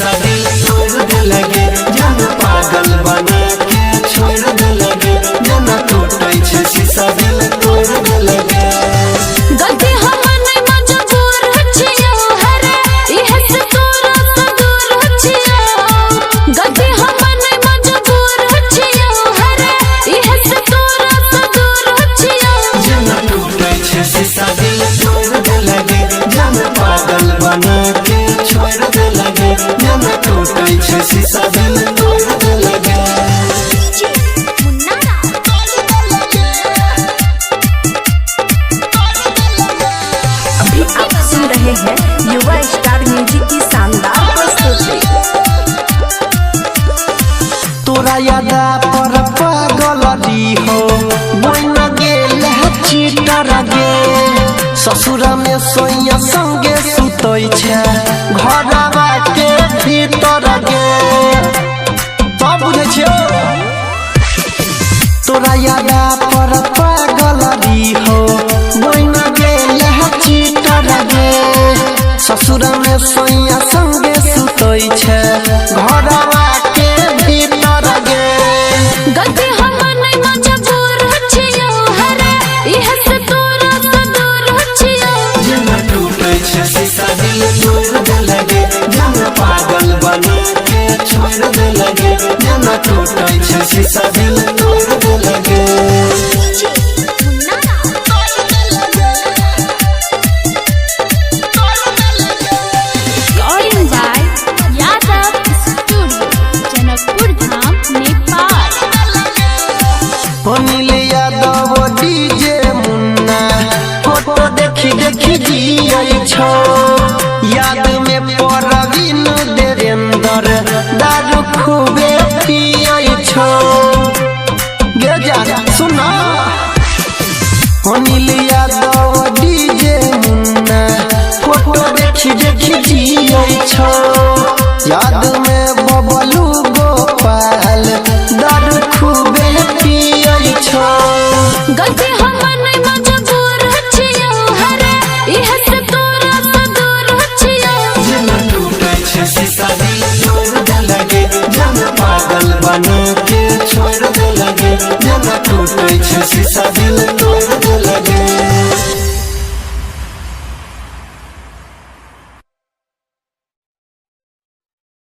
शीशा दिल तोड़ दे लगे जन पागल बना के छोड़ दे लगे जना टूटे छे शीशा दिल तोड़ दे लगे गलती हमने मजबूर छियो हरे इहे से तोरा से दूर छियो गलती हमने मजबूर छियो हरे इहे से तोरा से दूर छियो जना टूटे छे शीशा दिल तोड़ दे लगे जन पागल बना के छोड़ दे लगे जना टूटे छे शीशा दिल तोड़ दे लगे अभी आप सुन रहे हैं युवा स्टार म्यूजिक की शानदार प्रस्तुति। तोरा यादा पर पागल दी हो बन गेल चीटर गे ससुरा में सोया संगे सुतई छे घरवा के भीतर गे सब बुझे छे तोरा यादा पर पागल दी हो बन गेल चीटर गे ससुरा में सोया संगे सुतई छे घरवा के भीतर गे गलती हमने मजबूर छियो हरे इहे से तोरा से दूर छियो जना टूटे छे शीशा दिल तोड़ दे लगे जना पागल बना के छोड़ दे लगे जना टूटे छे शीशा दिल तोड़ दे लगे Recording by Yadav Studio, Janakpur Dham, Nepal. Anil Yadav DJ Munna photo देखी देखी जियै छो याद में परवीन देवेंद्र दारू खूबे पियै छो गे जान सुना अनिल यादव डीजे मुन्ना फोटो देखी देखी जियै छो याद में बबलू गोपाल दारू खूबे पियै छो गलती हमने मजबूर छियो हरे इहे से तोरा से दूर छियो जना टूटे छे शीशा दिल